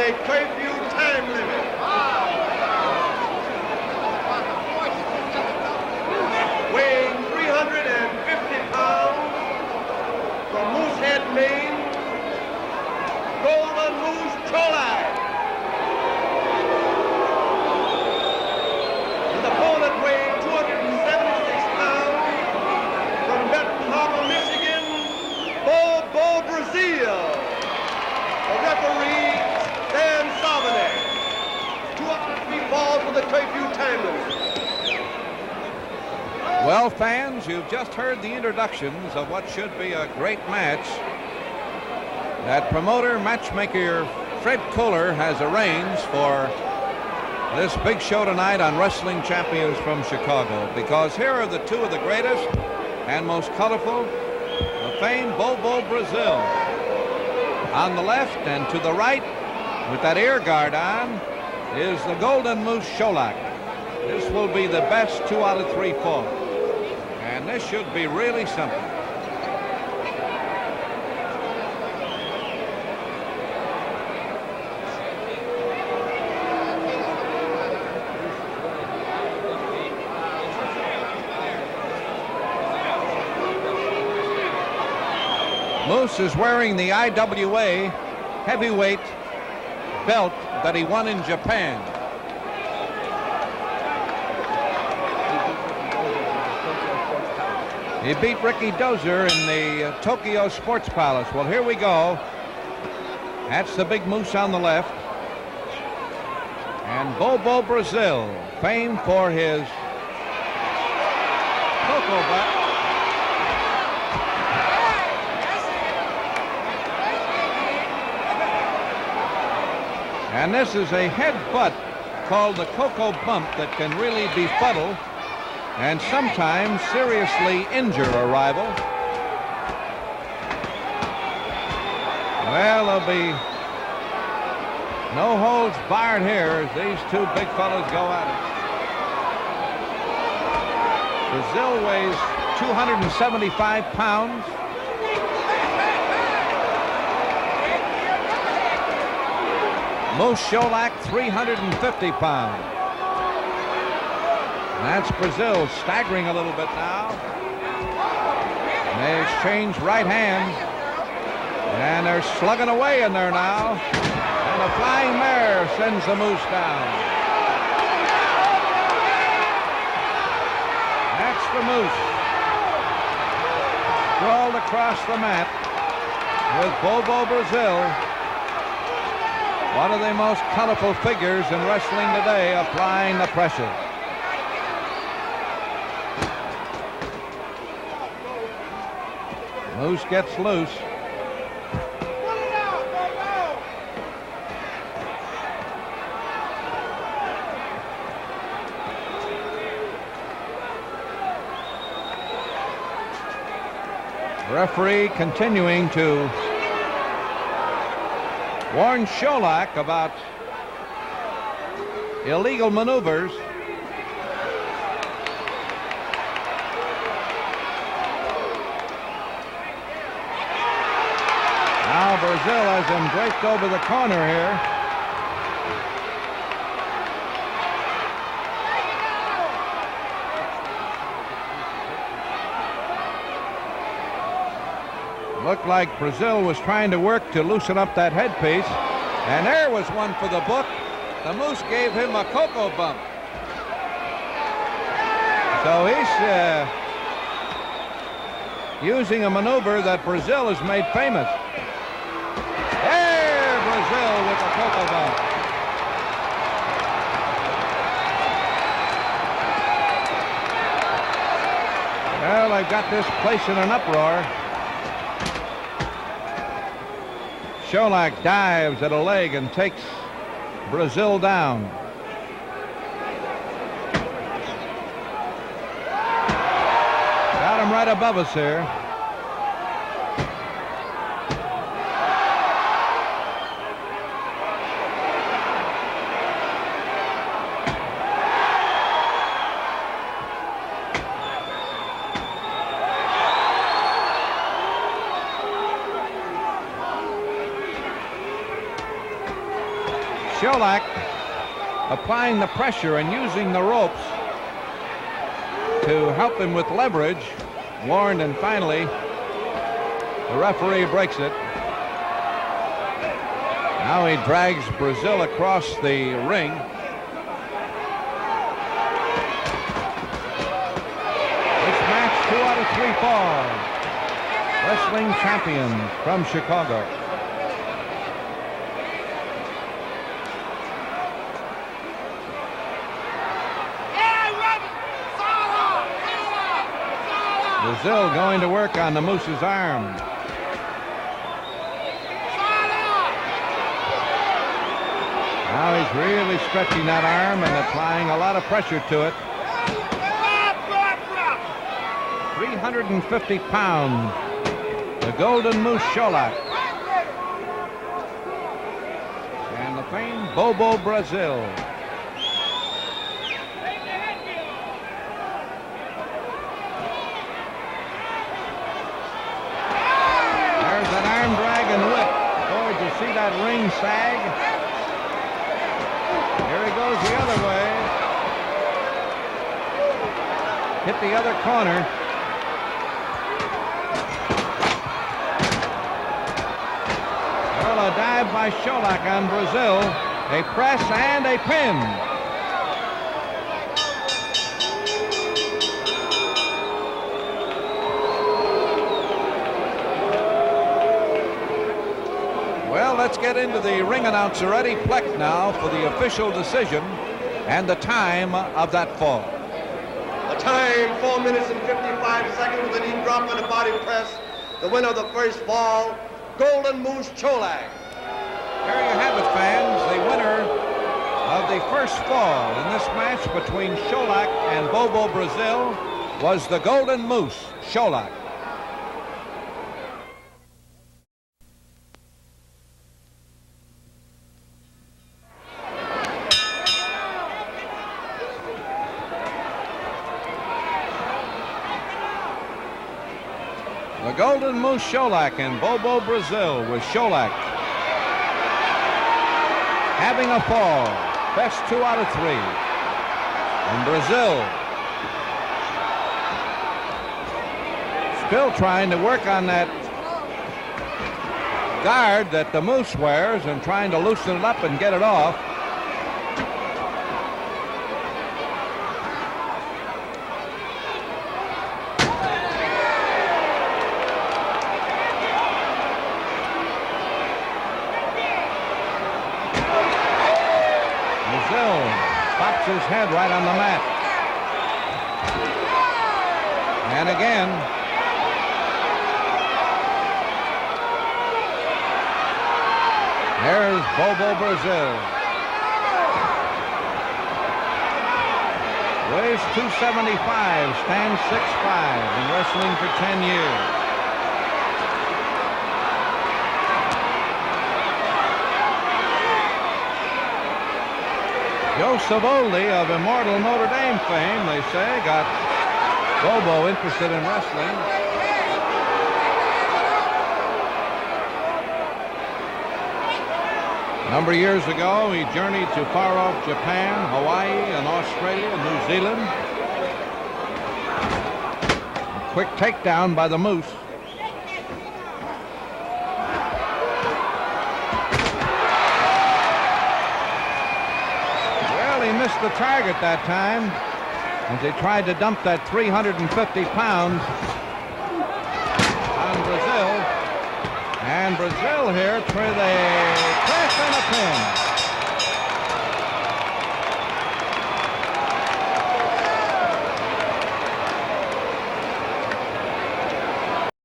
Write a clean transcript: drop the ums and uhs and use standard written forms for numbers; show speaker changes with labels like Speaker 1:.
Speaker 1: a curfew time limit. Weighing 350 pounds from Moosehead, Maine, Golden Moose Cholak. His opponent weighing 276 pounds from Benton Harbor, Michigan, Bobo, Brazil. The referee, Stan Savane. 2 out of 3 falls for the curfew time limit.
Speaker 2: Well, fans, you've just heard the introductions of what should be a great match that promoter matchmaker Fred Kohler has arranged for this big show tonight on Wrestling Champions from Chicago, because here are the 2 of the greatest and most colorful, the famed Bobo, Brazil. On the left and to the right, with that ear guard on, is the Golden Moose Cholak. This will be the best 2 out of 3 falls. And this should be really something. Moose is wearing the IWA heavyweight belt that he won in Japan. He beat Ricky Dozier in the Tokyo Sports Palace. Well, here we go. That's the big Moose on the left. And Bobo, Brazil, famed for his cocoa butt. And this is a headbutt called the cocoa bump that can really befuddle and sometimes seriously injure a rival. Well, there'll be no holds barred here as these 2 big fellows go at it. Brazil weighs 275 pounds. Moose Cholak, 350 pounds. That's Brazil staggering a little bit now. And they exchange right hands. And they're slugging away in there now. And a flying mare sends the Moose down. That's the Moose. Sprawled across the mat with Bobo, Brazil. One of the most colorful figures in wrestling today, applying the pressure. Moose gets loose. Referee continuing to warn Cholak about illegal maneuvers. Now Brazil has him draped over the corner here. Looked like Brazil was trying to work to loosen up that headpiece. And there was one for the book. The Moose gave him a cocoa bump. So he's using a maneuver that Brazil has made famous. There, Brazil with the cocoa bump. Well, they've got this place in an uproar. Cholak dives at a leg and takes Brazil down. Got him right above us here. Cholak applying the pressure and using the ropes to help him with leverage. Warned, and finally the referee breaks it. Now he drags Brazil across the ring. This match 2 out of 3 falls. Wrestling champions from Chicago. Brazil going to work on the Moose's arm. Now he's really stretching that arm and applying a lot of pressure to it. 350 pounds. The Golden Moose Cholak. And the famed Bobo Brazil. There's that arm drag and whip. Boy, did you see that ring sag? Here he goes the other way. Hit the other corner. Well, a dive by Cholak on Brazil. A press and a pin. Well, let's get into the ring announcer Eddie Pleck now for the official decision and the time of that fall.
Speaker 1: The time, 4 minutes and 55 seconds with a knee drop and a body press. The winner of the first fall, Golden Moose Cholak.
Speaker 2: There you have it, fans. The winner of the first fall in this match between Cholak and Bobo Brazil was the Golden Moose Cholak. The Golden Moose Cholak and Bobo Brazil, with Cholak having a fall. Best 2 out of 3. And Brazil still trying to work on that guard that the Moose wears and trying to loosen it up and get it off. Pops his head right on the mat. And again. There's Bobo Brazil. Weighs 275, stands 6'5", been wrestling for 10 years. Joe Savoldi of immortal Notre Dame fame, they say, got Bobo interested in wrestling. A number of years ago, he journeyed to far-off Japan, Hawaii, and Australia, and New Zealand. A quick takedown by the Moose. Missed the target that time as they tried to dump that 350 pounds on Brazil. And Brazil here with a press and a pin.